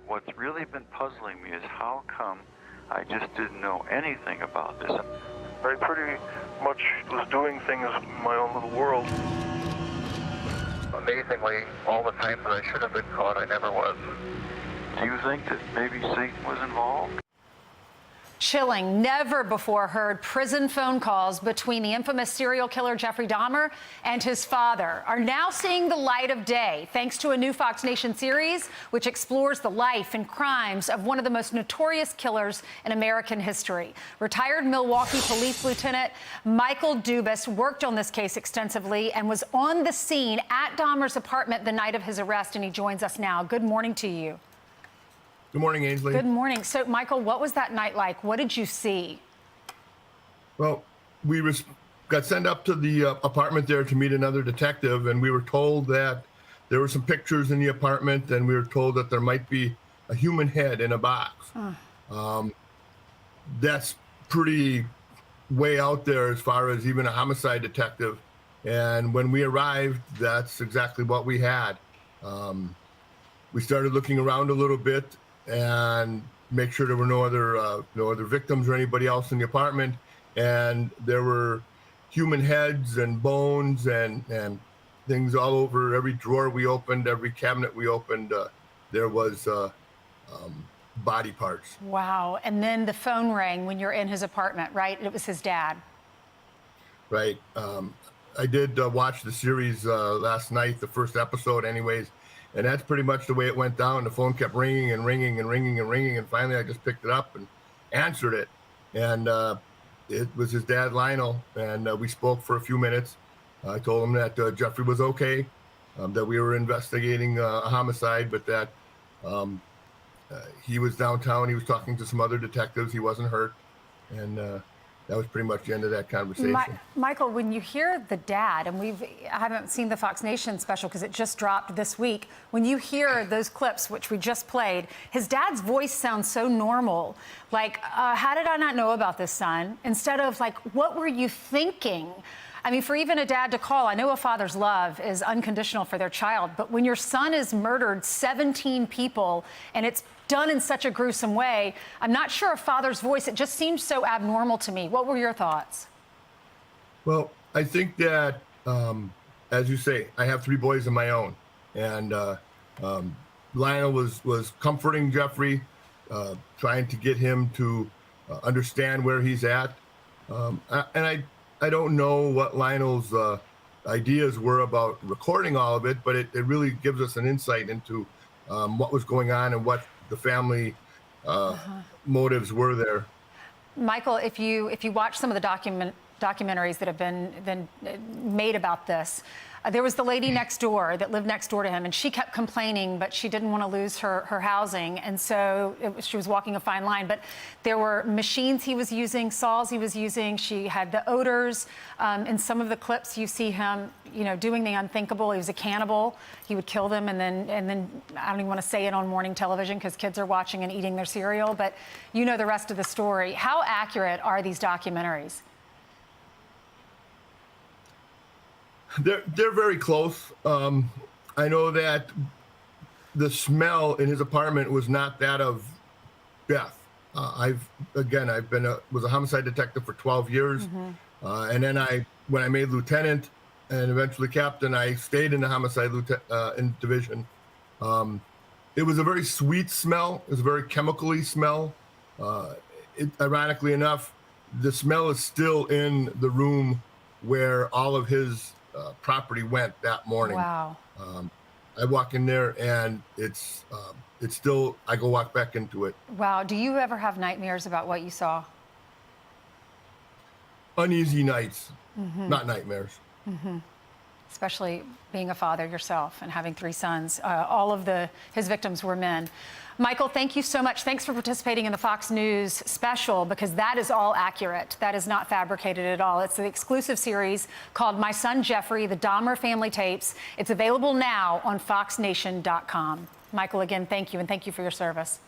what's really been puzzling me is how come I just didn't know anything about this. I pretty much was doing things in my own little world. Amazingly, all the times that I should have been caught, I never was. Do you think that maybe Satan was involved? Chilling, never before heard prison phone calls between the infamous serial killer Jeffrey Dahmer and his father are now seeing the light of day thanks to a new Fox Nation series which explores the life and crimes of one of the most notorious killers in American history. Retired Milwaukee Police Lieutenant Michael Dubas worked on this case extensively and was on the scene at Dahmer's apartment the night of his arrest, and he joins us now. Good morning to you. Good morning, Ainsley. Good morning. So, Michael, what was that night like? What did you see? Well, we got sent up to the apartment there to meet another detective, and we were told that there were some pictures in the apartment, and we were told that there might be a human head in a box. That's pretty way out there as far as even a homicide detective. And when we arrived, that's exactly what we had. We started looking around a little bit and make sure there were no other victims or anybody else in the apartment. And there were human heads and bones and things all over every drawer we opened, every cabinet we opened. There was body parts. Wow. And then the phone rang when you're in his apartment, right? It was his dad. Right. I did watch the series last night, the first episode anyways. And that's pretty much the way it went down. The phone kept ringing and ringing and ringing and ringing. And finally, I just picked it up and answered it. And it was his dad, Lionel. And we spoke for a few minutes. I told him that Jeffrey was okay, that we were investigating a homicide, but that he was downtown. He was talking to some other detectives. He wasn't hurt. And that was pretty much the end of that conversation. Michael, when you hear the dad, and I haven't seen the Fox Nation special because it just dropped this week. When you hear those clips, which we just played, his dad's voice sounds so normal. Like, how did I not know about this, son? Instead of like, what were you thinking? I mean, for even a dad to call, I know a father's love is unconditional for their child, but when your son has murdered 17 people and it's done in such a gruesome way, I'm not sure a father's voice, it just seems so abnormal to me. What were your thoughts? Well, I think that, as you say, I have 3 boys of my own. And Lionel was comforting Jeffrey, trying to get him to understand where he's at. And I don't know what Lionel's ideas were about recording all of it, but it really gives us an insight into what was going on and what the family motives were there. Michael, if you watch some of the documentaries that have been made about this, there was the lady next door that lived next door to him, and she kept complaining, but she didn't want to lose her housing, and so she was walking a fine line. But there were machines he was using, saws he was using. She had the odors. In some of the clips, you see him, doing the unthinkable. He was a cannibal. He would kill them, and then I don't even want to say it on morning television because kids are watching and eating their cereal. But you know the rest of the story. How accurate are these documentaries? They're very close. I know that the smell in his apartment was not that of death. Was a homicide detective for 12 years. And then when I made lieutenant and eventually captain, I stayed in the homicide division. It was a very sweet smell. It was a very chemically smell. Ironically enough, the smell is still in the room where all of his property went that morning. Wow. I walk in there and it's still, I go walk back into it. Wow. Do you ever have nightmares about what you saw? Uneasy nights, not nightmares. Especially being a father yourself and having 3 sons. All of his victims were men. Michael, thank you so much. Thanks for participating in the Fox News special, because that is all accurate. That is not fabricated at all. It's the exclusive series called My Son Jeffrey, The Dahmer Family Tapes. It's available now on foxnation.com. Michael, again, thank you, and thank you for your service.